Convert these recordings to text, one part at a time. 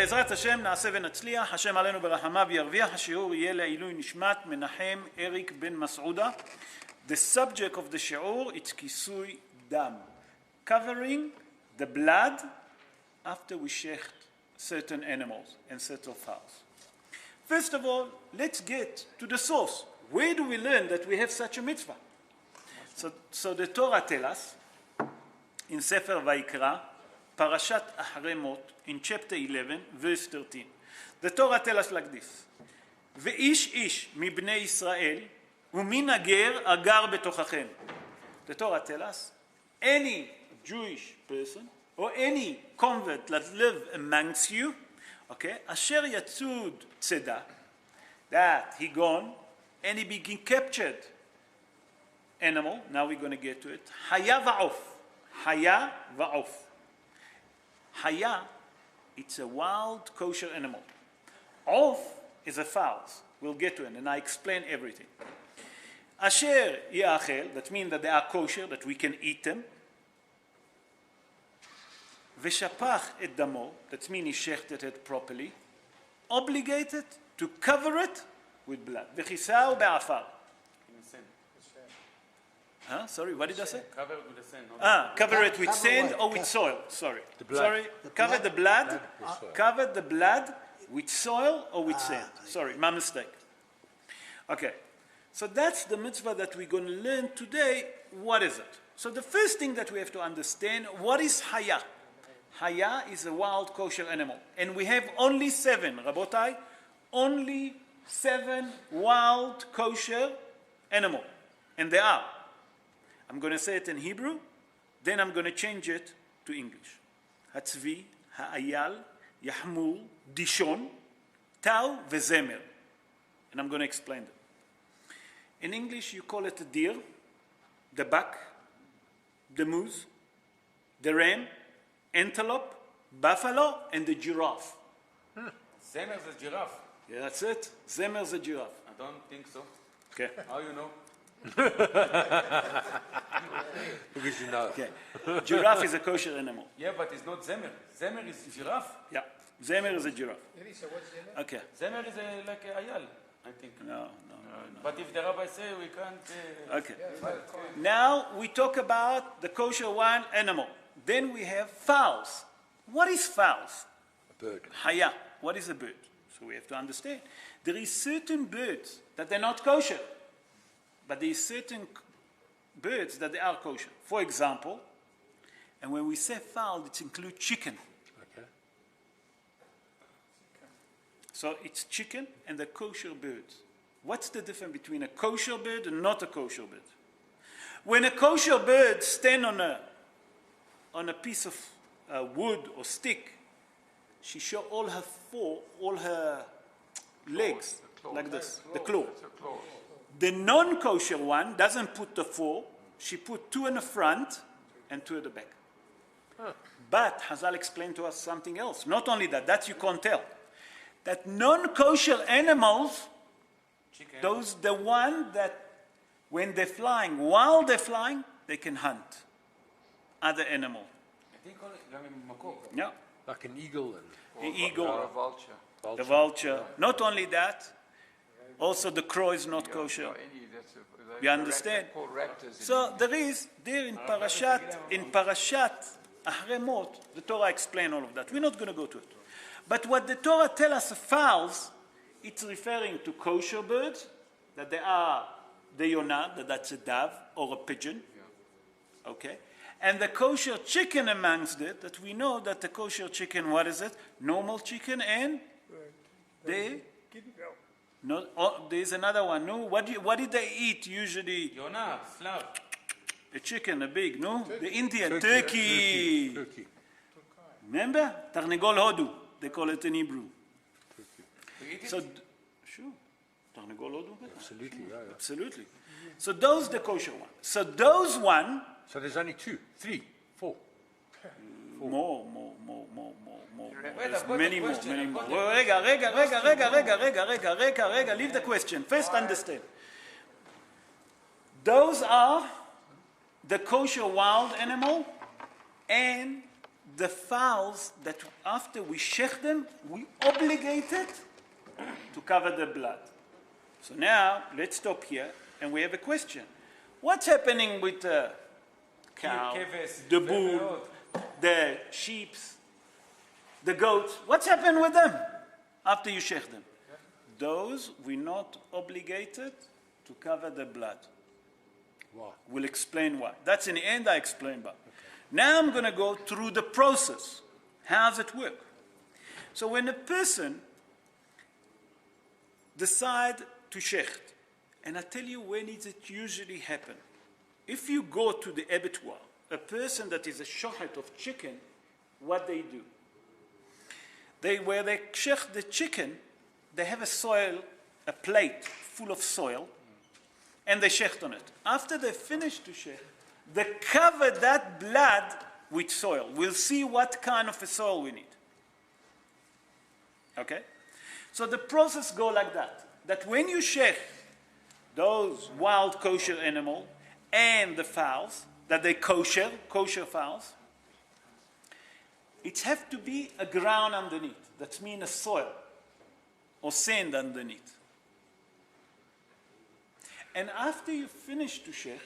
בעזרת השם נעשה ונצליח, השם עלינו ברחמיו ירוויח, השיעור יהיה לעילוי נשמת מנחם אריק בן מסעודה. The subject of the שיעור is כיסוי דם, covering the blood after we shecht certain animals and certain fowls. First of all, let's get to the source. Where do we learn that we have such a mitzvah? So the Torah tells us in Sefer Vayikra, Parashat Ahre Mot, in chapter 11, verse 13. The Torah tells us like this: ואיש איש מבני ישראל ומן הגר הגר בתוככם. The Torah tells us any Jewish person or any convert that live amongst you, okay, אשר יצוד צידה, that he gone and he became captured animal. Now we're going to get to it. חיה ועוף. חיה ועוף. Haya, it's a wild kosher animal. Of is a fowl. We'll get to it, and I explain everything. Asher ya'achel, that means that they are kosher, that we can eat them. Veshapach et damo, that means he shechted it properly. Obligated to cover it with blood. V'chisau be'afar. Huh? Sorry, what did I say? Cover it with the sand. Cover it with sand or with soil. Sorry. Cover the blood. Cover the blood with soil or with sand. Sorry, my mistake. Okay. So that's the mitzvah that we're going to learn today. What is it? So the first thing that we have to understand, what is haya? Haya is a wild kosher animal. And we have only 7, Rabotai, only 7 wild kosher animal. And they are. I'm going to say it in Hebrew, then I'm going to change it to English. Hatzvi, ha'ayal, yahmul, dishon, tau, vezemer. And I'm going to explain them. In English, you call it the deer, the buck, the moose, the ram, antelope, buffalo, and the giraffe. Zemer is a giraffe. Yeah, that's it. Zemer is a giraffe. I don't think so. Okay. How you know? Because you know. Okay. Giraffe is a kosher animal. Yeah, but it's not zemer. Zemer is giraffe. Yeah. Zemer is a giraffe. Okay. Zemer is like a ayal, I think. No. But if the rabbi say we can't... Okay. Now we talk about the kosher one animal. Then we have fowls. What is fowls? A bird. Haya. What is a bird? So we have to understand. There is certain birds that they're not kosher. But there are certain birds that they are kosher. For example, and when we say fowl, it includes chicken. Okay. So it's chicken and the kosher birds. What's the difference between a kosher bird and not a kosher bird? When a kosher bird stands on a piece of wood or stick, she shows all her legs like this, the claw. The non-kosher one doesn't put the 4, she put 2 in the front and 2 at the back. But Hazal explained to us something else. Not only that you can't tell. That non-kosher animals, Chicken. those the one that when they're flying, while they're flying, they can hunt other animal. I think makok. Yeah. Like an eagle and The eagle, Or a vulture. the vulture. Not only that, also the crow is not kosher. You understand? Called raptors. So there is there in Parashat Ahre Mot, the Torah explains all of that. We're not going to go to it. But what the Torah tells us of fowls, it's referring to kosher birds, that they are the yonah, that's a dove or a pigeon. Okay? And the kosher chicken amongst it, that we know that the kosher chicken, what is it? Normal chicken and there's another one. No, what did they eat usually? Yonah, slav. A chicken, a big, no? The Indian, turkey. Remember? Tarnegol Hodu, they call it in Hebrew. You eat it? So, sure. Tarnegol Hodu? absolutely, yeah. Absolutely. So those the kosher one. So those one, So there's only 2, 3, 4. more. Wait, There's I've got many a more. question. Rega. Leave the question. First understand. Those are the kosher wild animal and the fowls that after we shech them, we obligated to cover the blood. So now, let's stop here, and we have a question. What's happening with the cow, the bull, the sheep, the goats? What's happened with them after you shech them? Those we're not obligated to cover the blood. Why? We'll explain why. That's in the end, I explain why. Now I'm going to go through the process. How does it work? So when a person decide to shecht, and I tell you when does it usually happen. If you go to the abattoir, a person that is a shochet of chicken, what they do? Where they shecht the chicken, they have a plate full of soil, and they shecht on it. After they finish to shecht, they cover that blood with soil. We'll see what kind of a soil we need. Okay? So the process go like that. That when you shecht those wild kosher animal and the fowls, that they kosher fowls, it have to be a ground underneath. That means a soil or sand underneath. And after you finish to shecht,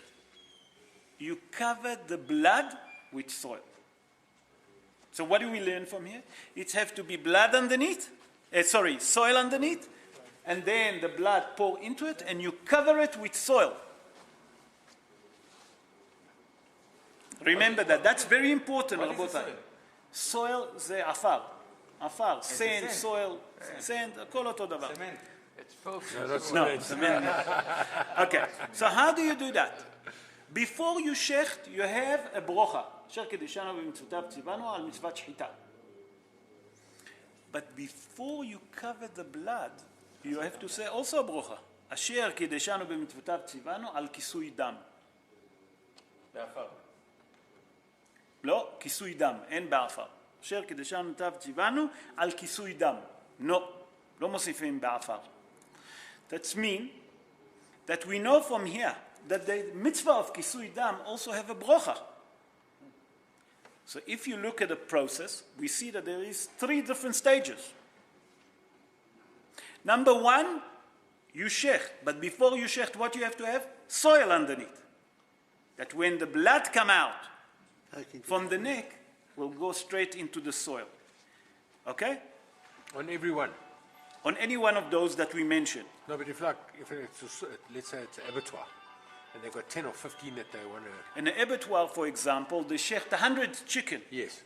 you cover the blood with soil. So what do we learn from here? It have to be blood underneath, soil underneath, and then the blood pour into it, and you cover it with soil. Remember that. That's very important. What is the soil זה עפר. עפר, sand, soil, sand, הכל אותו דבר. Cement. It's filthy. No, that's No, cement. cement. Okay, so how do you do that? Before you shecht, you have a brocha. אשר קידשנו במצוותיו ציוונו על מצוות שחיטה. But before you cover the blood, you have to say also a brocha. אשר קידשנו במצוותיו ציוונו על כיסוי דם. בעפר. לא, כיסוי דם, אין בעפר. אשר קידשנו במצוותיו ציוונו על כיסוי דם. לא מוסיפים בעפר. That means that we know from here that the mitzvah of kisui dam also have a brocha. So if you look at the process, we see that there is 3 different stages. Number 1, you shecht, but before you shecht, what you have to have? Soil underneath. That when the blood come out from the neck, will go straight into the soil. Okay? On every one. On any one of those that we mentioned. No, but if it's let's say it's an abattoir, and they've got 10 or 15 that they want to. In an abattoir, for example, they shecht 100 chicken. Yes.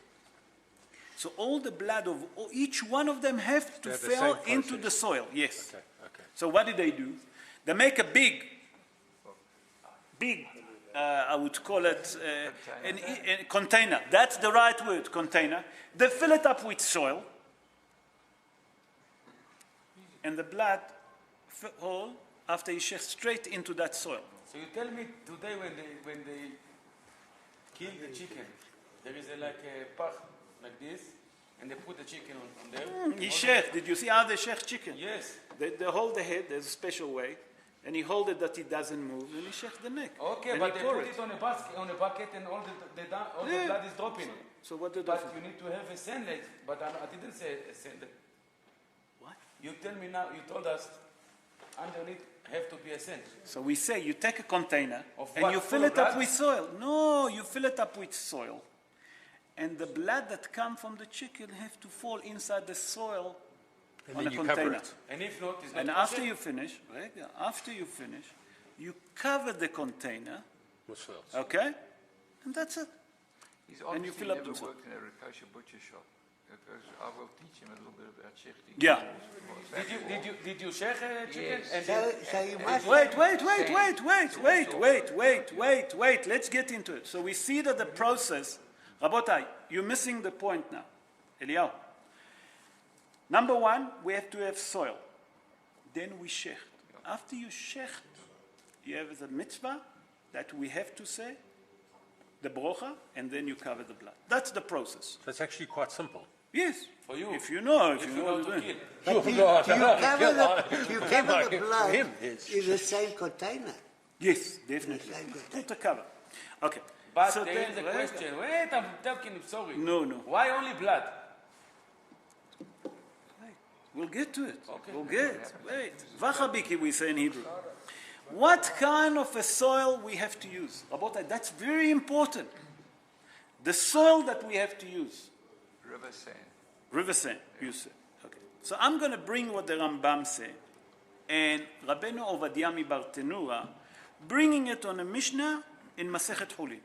So all the blood of each one of them have to have the fall same into process. the soil. Yes. Okay. So what do? They make a big, I would call it a container. That's the right word, container. They fill it up with soil. And the blood fall after you shecht straight into that soil. So you tell me today when they kill the chicken, there is like a path like this, and they put the chicken on there. He shecht. Did you see how they shecht chicken? Yes. They hold the head. There's a special way, and he hold it that it doesn't move, and he shecht the neck. Okay, and but he they pour put it on a basket, on a bucket, and all the blood is dropping. So what did But you need to have a sand, but I didn't say a sand. What? You tell me now. You told us underneath have to be a sand. So we say you take a container Of and what? you Full fill of it up blood? with soil. No, you fill it up with soil. And the blood that comes from the chicken have to fall inside the soil And on then a you cover container. it. And if not, it's not And kosher? after you finish, you cover the container, With soil. okay? And that's it. He's And you obviously fill up never the soil. worked in a kosher butcher shop. Because I will teach him a little bit about shechting. Yeah. Did you share chicken? Yes. And So you must Wait. Let's get into it. So we see that the process, Rabotai, you're missing the point now. Eliyahu. Number 1, we have to have soil. Then we shecht. After you shecht, you have the mitzvah that we have to say, the brocha, and then you cover the blood. That's the process. So it's actually quite simple. Yes. For you. If you know if you what know you're to doing. kill. But do you cover the blood Him, yes. in the same container? Yes, definitely. Yes, I got Put the cover. Okay. But So there then- is a question. Wait, I'm talking, sorry. No. Why only blood? We'll get to it. Okay. We'll get. Wait. Vachabiki, we say in Hebrew. What kind of a soil we have to use? Rabotai, that's very important. The soil that we have to use. River sand. River sand, you say. Okay. So I'm going to bring what the Rambam say. And Rabbeinu Ovadiah Bartenura bringing it on a Mishnah in Masechet Hulin.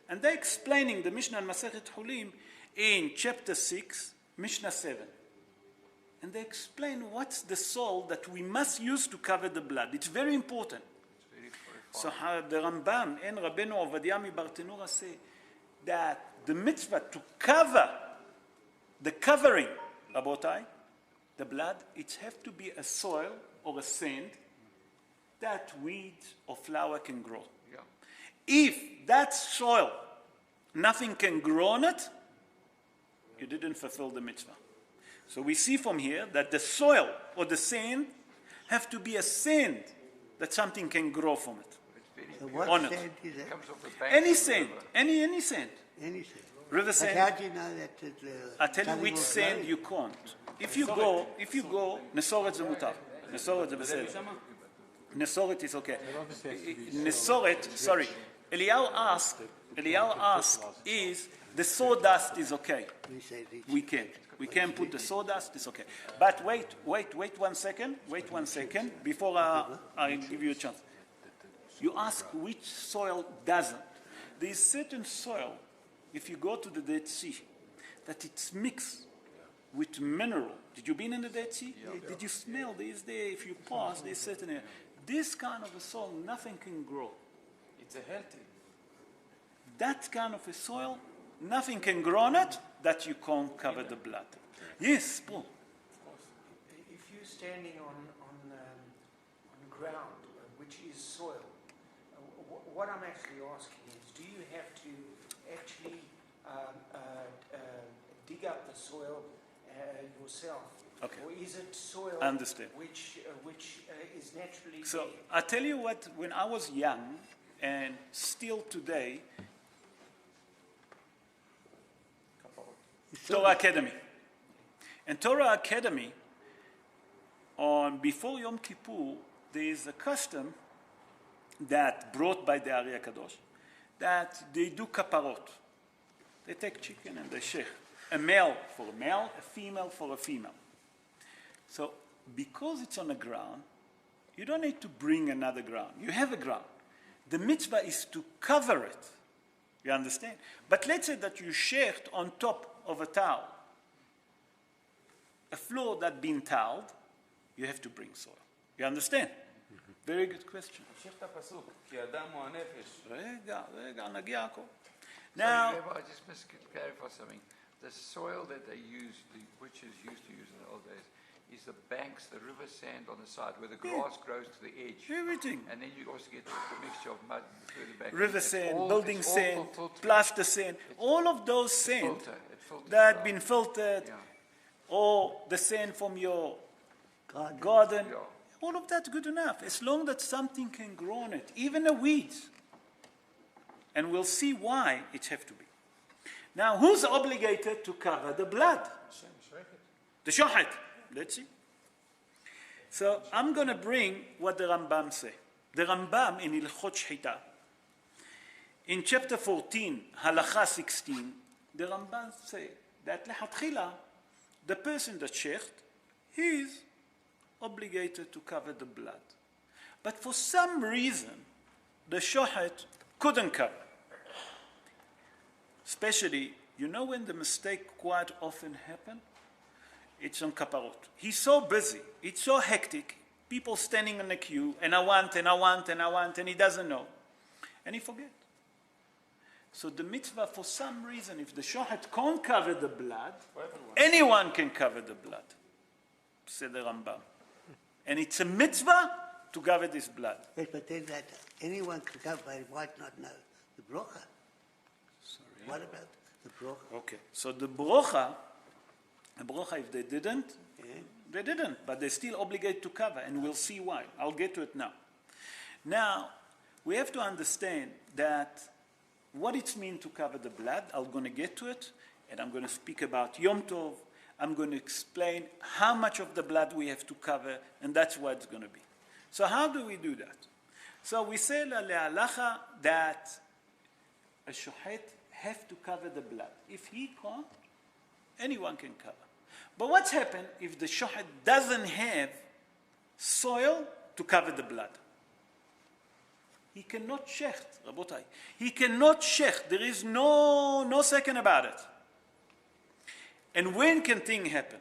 And they're explaining the Mishnah in Masechet Hulin in chapter 6, Mishnah 7. And they explain what's the soil that we must use to cover the blood. It's very important. So the Rambam and Rabbeinu Ovadiah Bartenura say that the mitzvah to cover the covering, Rabotai, the blood, it has to be a soil or a sand that weeds or flower can grow. Yeah. If that soil, nothing can grow on it, you didn't fulfill the mitzvah. So we see from here that the soil or the sand have to be a sand that something can grow from it. It's very So what On it. sand is that? comes off the bank. Any of the sand, river. any sand. Any sand. River But sand. how do you know that I tell you something which will sand flow? you can't. If you go, Nesoret זה מותר. Nesoret זה בסדר. Nesoret is okay. Nesoret, sorry. Eliyahu asked, is the sawdust is okay? We say this. We can put the sawdust, it's okay. But wait 1 second, before I give you a chance. You ask which soil doesn't. There is certain soil, if you go to the Dead Sea, that it's mixed with mineral. Did you been in the Dead Sea? Did you smell this there? If you pass, there's certain, this kind of a soil, nothing can grow. It's a healthy. That kind of a soil, nothing can grow on it, that you can't cover the blood. Yes, Paul. If you're standing on ground, which is soil, what I'm actually asking is, do you have to actually dig up the soil yourself? Okay. Or is it soil I understand. which is naturally So there? I tell you what, when I was young, and still today, Torah Academy. And Torah Academy, before Yom Kippur, there is a custom that brought by the Ari Kadosh, that they do kaparot. They take chicken and they shech. A male for a male, a female for a female. So because it's on the ground, you don't need to bring another ground. You have a ground. The mitzvah is to cover it. You understand? But let's say that you shecht on top of a towel, a floor that been toweled, you have to bring soil. You understand? Very good question. תמשיך את הפסוק, כי אדם הוא הנפש. רגע, נגיע הכל. So, Now, Rabbi, I just must clarify something. The soil that they use, the witches used to use in the old days, is the banks, the river sand on the side where the grass grows to the edge. everything. And then you also get the mixture of mud further back. River It's sand, all- building it's all sand, filtered. plaster sand, all of those sand It filters that out. been filtered, Yeah. or the sand from your Garden. garden, Yeah. all of that's good enough, as long that something can grow on it, even a weed. And we'll see why it have to be. Now, who's obligated to cover the blood? The shochet. Let's see. So I'm going to bring what the Rambam say. The Rambam in Ilchot Schitah, in chapter 14, halacha 16, the Rambam say that lechatchila, the person that shecht, he is obligated to cover the blood. But for some reason, the shochet couldn't cover. Especially, you know when the mistake quite often happen? It's on kaparot. He's so busy, it's so hectic, people standing in the queue, and I want, and he doesn't know. And he forget. So the mitzvah, for some reason, if the shochet can't cover the blood, anyone can cover the blood, said the Rambam. And it's a mitzvah to cover this blood. Yes, but then that anyone can cover, but he might not know the brocha. Sorry. What about the brocha? Okay, so the brocha, if they didn't, Yeah. they didn't, but they're still obligated to cover, and we'll see why. I'll get to it now. Now, we have to understand that what it means to cover the blood. I'm going to get to it, and I'm going to speak about Yom Tov. I'm going to explain how much of the blood we have to cover, and that's what it's going to be. So how do we do that? So we say le'alacha that a shochet have to cover the blood. If he can't, anyone can cover. But what's happened if the shochet doesn't have soil to cover the blood? He cannot shecht, Rabotai. He cannot shecht. There is no second about it. And when can thing happen?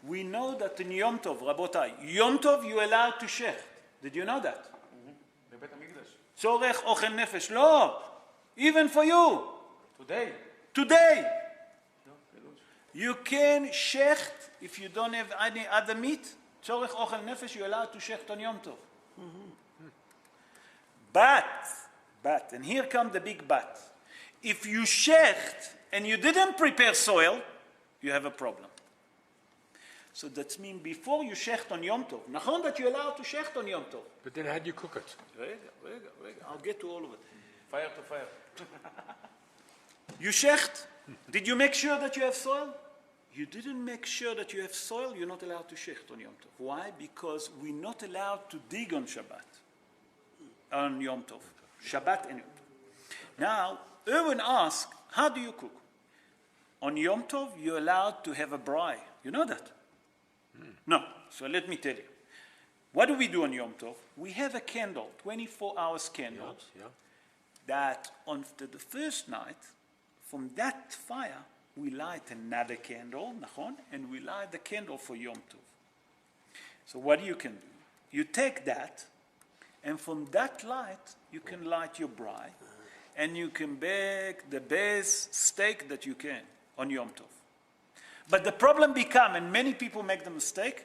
We know that in Yom Tov, Rabotai, Yom Tov you're allowed to shecht. Did you know that? בבית המקדש. צורך אוכל נפש. לא. Even for you. Today. Today. You can shecht if you don't have any other meat. צורך אוכל נפש, you're allowed to shecht on Yom Tov. But, and here comes the big but. If you shecht and you didn't prepare soil, you have a problem. So that means before you shecht on Yom Tov, נכון that you're allowed to shecht on Yom Tov. But then how do you cook it? רגע, I'll get to all of it. Fire to fire. You shecht, did you make sure that you have soil? You didn't make sure that you have soil, you're not allowed to shecht on Yom Tov. Why? Because we're not allowed to dig on Shabbat, on Yom Tov. Shabbat and Yom Tov. Now, Erwin asked, how do you cook? On Yom Tov, you're allowed to have a braai. You know that? No. So let me tell you. What do we do on Yom Tov? We have a candle, 24 hours candle, that on the first night, from that fire, we light another candle, nachon, and we light the candle for Yom Tov. So what you can do? You take that, and from that light, you can light your braai, and you can bake the best steak that you can on Yom Tov. But the problem becomes, and many people make the mistake,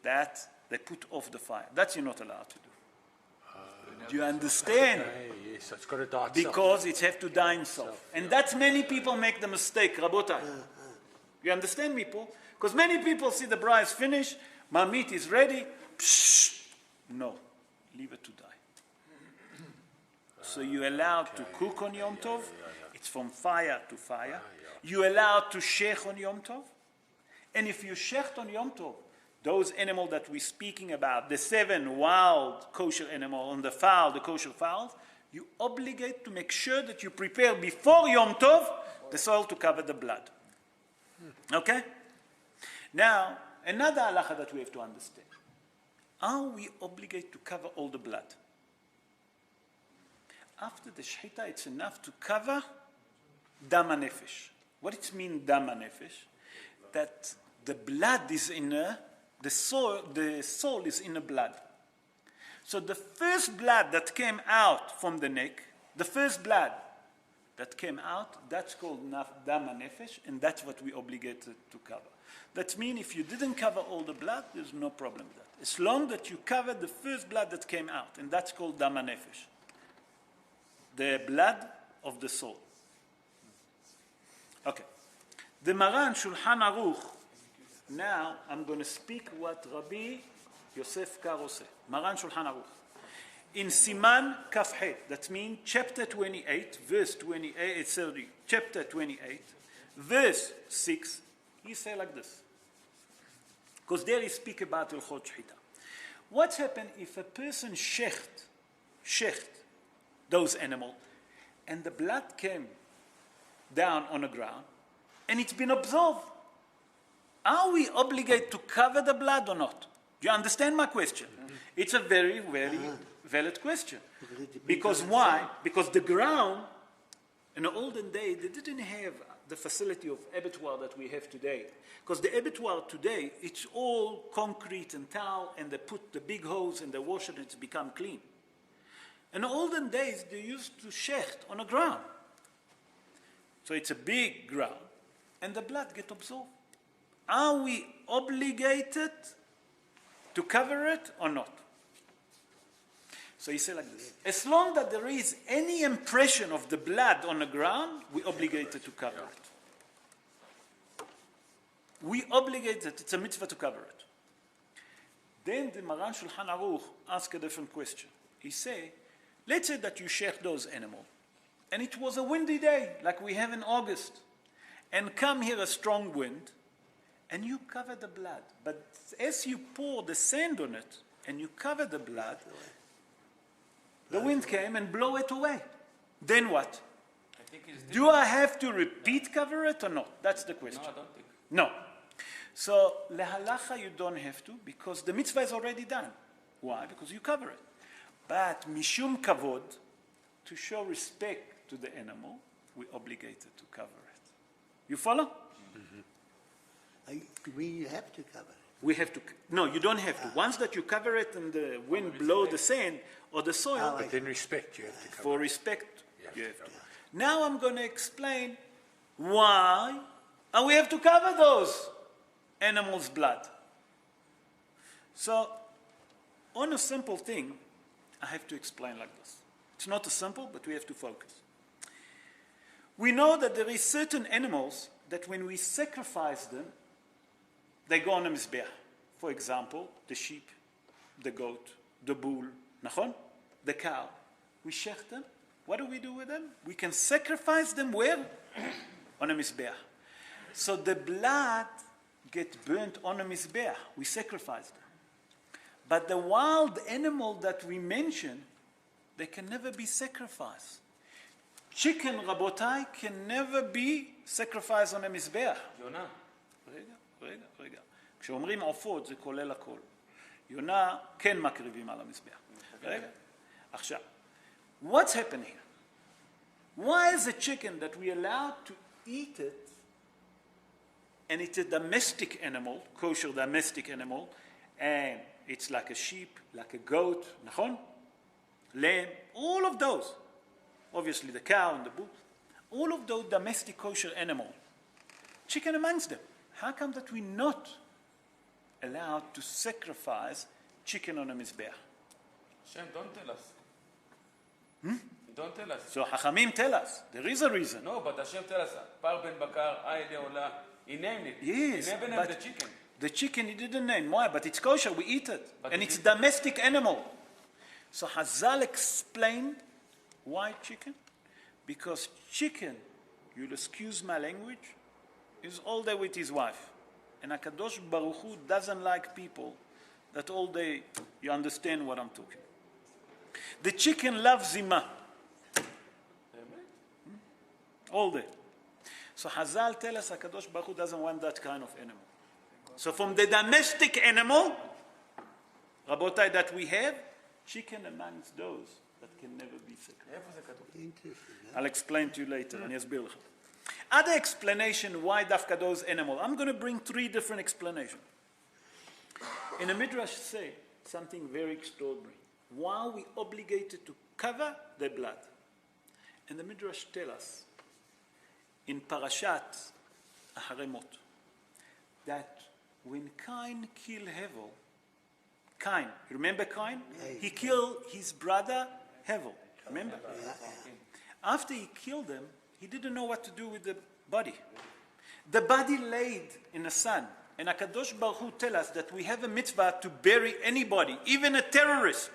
that they put off the fire. That you're not allowed to do. Do you understand? Yes, it's got to die itself. Because it has to die itself. And that's many people make the mistake, Rabotai. You understand me, Paul? Because many people see the braai is finished, my meat is ready. Psh, no, leave it to die. So you're allowed to cook on Yom Tov. It's from fire to fire. You're allowed to shech on Yom Tov. And if you shecht on Yom Tov, those animals that we're speaking about, the 7 wild kosher animals on the fowl, the kosher fowls, you obligate to make sure that you prepare before Yom Tov the soil to cover the blood. Okay? Now, another halacha that we have to understand. Are we obligated to cover all the blood? After the Schitah, it's enough to cover dam nefesh. What it means, dam nefesh? That the blood is in the soul is in the blood. So the first blood that came out from the neck, the first blood that came out, that's called dam nefesh, and that's what we obligated to cover. That means if you didn't cover all the blood, there's no problem with that. As long that you cover the first blood that came out, and that's called dam nefesh, the blood of the soul. Okay. The Maran Shulchan Aruch. Now I'm going to speak what Rabbi Yosef Karo said. Maran Shulchan Aruch. In Siman Kafhet, that means chapter 28, verse 28, sorry, chapter 28, verse 6, he said like this. Because there he speak about Ilchot Schitah. What happens if a person shecht those animals, and the blood came down on the ground, and it's been absorbed? Are we obligated to cover the blood or not? Do you understand my question? It's a very, very valid question. Because why? Because the ground, in the olden days, they didn't have the facility of abattoir that we have today. Because the abattoir today, it's all concrete and tile, and they put the big hose and they wash it and it's become clean. In the olden days, they used to shecht on the ground. So it's a big ground, and the blood gets absorbed. Are we obligated to cover it or not? So he said like this. As long as there is any impression of the blood on the ground, we're obligated to cover it. We obligated, it's a mitzvah to cover it. Then the Maran Shulchan Aruch asked a different question. He said, Let's say that you shech those animals, and it was a windy day, like we have in August, and come here a strong wind, and you cover the blood. But as you pour the sand on it, and you cover the blood, the wind came and blew it away. Then what? I think it's Do I have to repeat cover it or not? That's the question. No, I don't think. No. So, lehalacha you don't have to, because the mitzvah is already done. Why? Because you cover it. But mishum kavod, to show respect to the animal, we're obligated to cover it. You follow? We have to cover it. We have to. No, you don't have to. Once that you cover it and the wind blow the sand or the soil, But then respect, you have to cover. for respect, Yes. you have to. Now I'm going to explain why we have to cover those animals' blood. So, on a simple thing, I have to explain like this. It's not a simple, but we have to focus. We know that there is certain animals that when we sacrifice them, they go on a mizbeach. For example, the sheep, the goat, the bull, nachon? The cow. We shech them. What do we do with them? We can sacrifice them where? On a mizbeach. So the blood gets burnt on a mizbeach. We sacrifice them. But the wild animal that we mention, they can never be sacrificed. Chicken, rabotai, can never be sacrificed on a mizbeach. יונה. רגע. כשאומרים עופות זה כולל הכל. יונה כן מקריבים על המזבח. רגע. עכשיו, what's happened here? Why is a chicken that we allowed to eat it, and it's a domestic animal, kosher domestic animal, and it's like a sheep, like a goat, נכון? Lamb, all of those. Obviously the cow and the bull. All of those domestic kosher animals. Chicken amongst them. How come that we're not allowed to sacrifice chicken on a mizbeach? Hashem, don't tell us. Don't tell us. So Hachamim tell us, there is a reason. No, but Hashem tell us, par ben bakar, ay leola. He named it. Yes, He never named the chicken. the chicken he didn't name. Why? But it's kosher, we eat it. But and it it's is- domestic animal. So Hazal explained why chicken. Because chicken, you'll excuse my language, is all day with his wife. And HaKadosh Baruch Hu doesn't like people that all day, you understand what I'm talking. The chicken loves zima. All day. So Hazal tell us HaKadosh Baruch Hu doesn't want that kind of animal. So from the domestic animal, Rabotai, that we have, chicken amongst those that can never be sacrificed. איפה זה כתוב? Interesting. I'll explain to you later, אני אסביר לך. Other explanation why dafka those animal. I'm going to bring 3 different explanations. In the Midrash say something very extraordinary. Why are we obligated to cover the blood? And the Midrash tell us in Parashat Aharemot that when Cain killed Hevel, Cain, you remember Cain? He killed his brother Hevel. Remember? After he killed them, he didn't know what to do with the body. The body laid in the sun. And HaKadosh Baruch Hu tell us that we have a mitzvah to bury anybody, even a terrorist.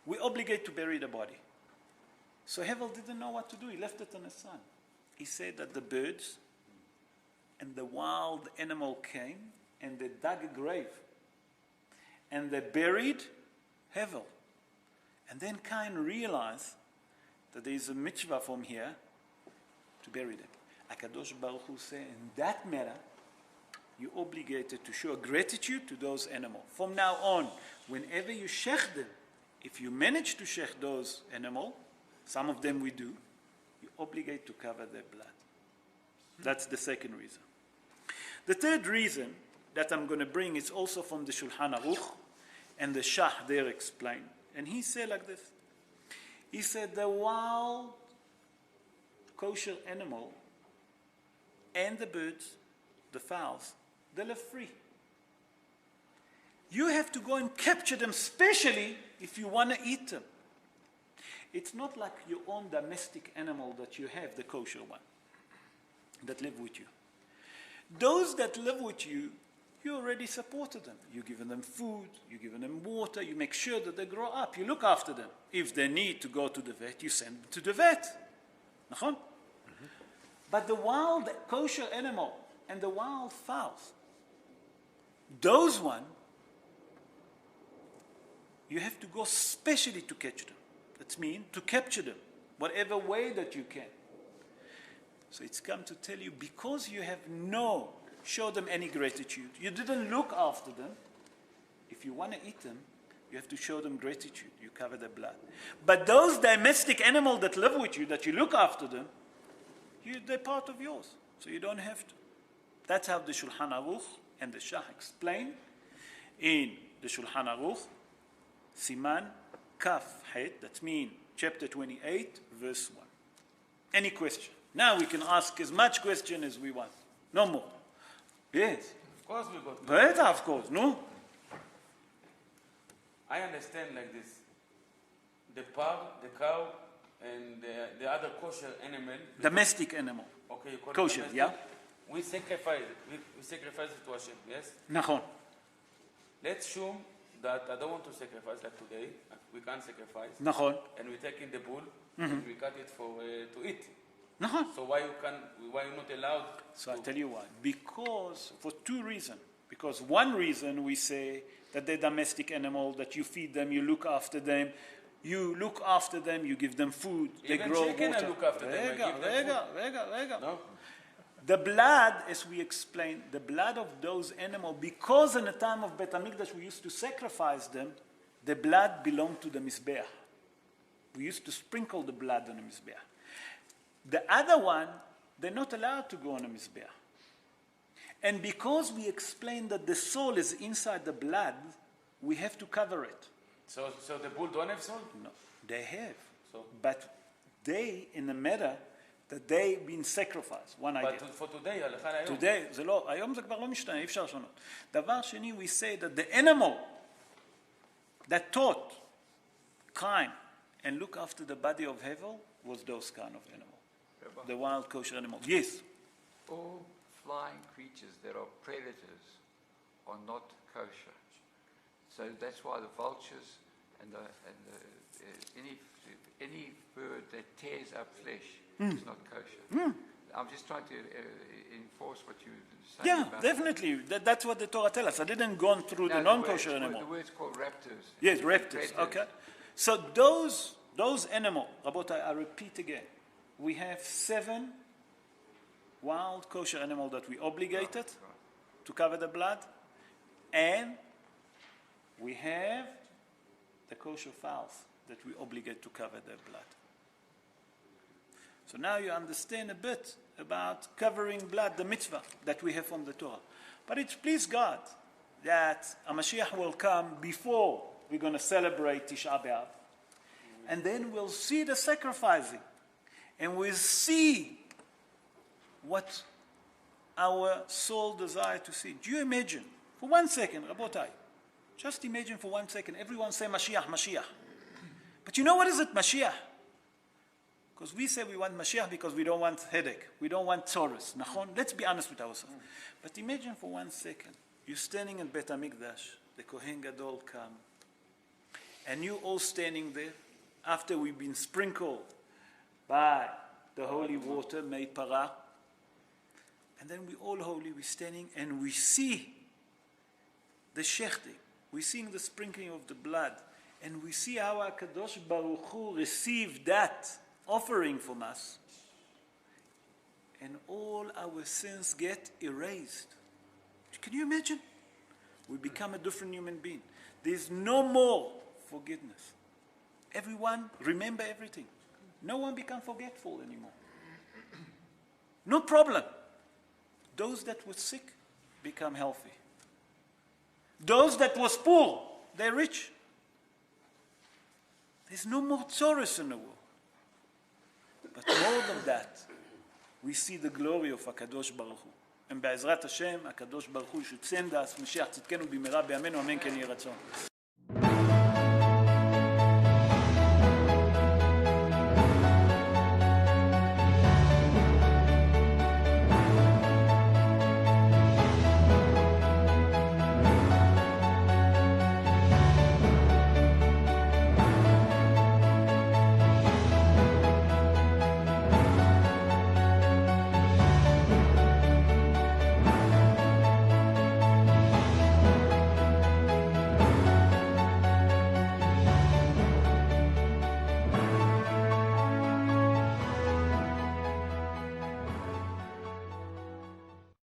We obligate to bury the body. So Hevel didn't know what to do. He left it in the sun. He said that the birds and the wild animal came and they dug a grave. And they buried Hevel. And then Cain realized that there is a mitzvah from here to bury them. HaKadosh Baruch Hu said, in that matter, you're obligated to show gratitude to those animals. From now on, whenever you shech them, if you manage to shech those animals, some of them we do, you're obligated to cover their blood. That's the second reason. The third reason that I'm going to bring is also from the Shulchan Aruch, and the Shah there explained. And he said like this. He said the wild kosher animal and the birds, the fowls, they live free. You have to go and capture them, especially if you want to eat them. It's not like your own domestic animal that you have, the kosher one, that live with you. Those that live with you, You already supported them. You've given them food, you've given them water, you make sure that they grow up, you look after them. If they need to go to the vet, you send them to the vet. נכון? But the wild kosher animal and the wild fowls, those one, you have to go specially to catch them. That means to capture them, whatever way that you can. So it's come to tell you, because you have no, show them any gratitude, you didn't look after them, if you want to eat them, you have to show them gratitude. You cover their blood. But those domestic animals that live with you, that you look after them, they're part of yours. So you don't have to. That's how the Shulchan Aruch and the Shach explain in the Shulchan Aruch, Siman Kaf Het, that means chapter 28, verse 1. Any question? Now we can ask as much question as we want. No more. Yes. Of course we got. Better, of course. No? I understand like this. The pig, the cow, and the other kosher animal. Domestic animal. Okay, you call Kosher, it domestic. yeah. We sacrifice it. We sacrifice it to Hashem, yes? נכון. Let's assume that I don't want to sacrifice like today. We can't sacrifice. נכון. And we take in the bull and we cut it for to eat. נכון. So why you not allowed? So I'll tell you why. Because, for two reasons. Because one reason we say that they're domestic animal, that you feed them, you look after them, you give them food, they Even grow chicken water. I look after them, I give them Rega. No? The blood, as we explained, the blood of those animals, because in the time of Bet HaMikdash we used to sacrifice them, the blood belonged to the Mizbeach. We used to sprinkle the blood on the Mizbeach. The other one, they're not allowed to go on a Mizbeach. And because we explained that the soul is inside the blood, we have to cover it. So the bull don't have soul? No, they have. So? But they, in the matter, that they've been sacrificed. One idea. But for today, הלכה להיום. Today, זה לא, היום זה כבר לא משתנה, אי אפשר לשנות. דבר שני, we say that the animal that taught kind and look after the body of Hevel was those kind of animals. Rabbi, The wild kosher animals. Yes. all flying creatures that are predators are not kosher. So that's why the vultures and any bird that tears up flesh is not kosher. I'm just trying to enforce what you're saying. Yeah, about definitely. That's what the Torah tells us. I didn't go through the No, non-kosher word- animal. The word's called raptors. Yes, raptors. Predators. Okay. So those animals, Rabotai, I repeat again, we have 7 wild kosher animals that we obligated to cover the blood, and we have the kosher fowls that we obligate to cover their blood. So now you understand a bit about covering blood, the mitzvah that we have from the Torah. But it's pleased God that a Mashiach will come before we're going to celebrate Tisha B'Av. And then we'll see the sacrificing. And we'll see what our soul desires to see. Do you imagine, for 1 second, Rabotai, just imagine for 1 second, everyone say Mashiach, Mashiach. But you know what is it, Mashiach? Because we say we want Mashiach because we don't want headache. We don't want Taurus. Let's be honest with ourselves. But imagine for 1 second, you're standing in Bet HaMikdash, the Kohen Gadol come, and you all standing there after we've been sprinkled by the holy water, made para, and then we all holy, we're standing and we see the shechting, we're seeing the sprinkling of the blood, and we see how HaKadosh Baruch Hu received that offering from us, and all our sins get erased. Can you imagine? We become a different human being. There's no more forgiveness. Everyone remember everything. No one become forgetful anymore. No problem. Those that were sick become healthy. Those that was poor, they're rich. There's no more Taurus in the world. But more than that, we see the glory of HaKadosh Baruch Hu. And בעזרת השם, הקדוש ברוך הוא שצנדס, משיח צדקנו במהרה בימינו, אמן כן יהי רצון.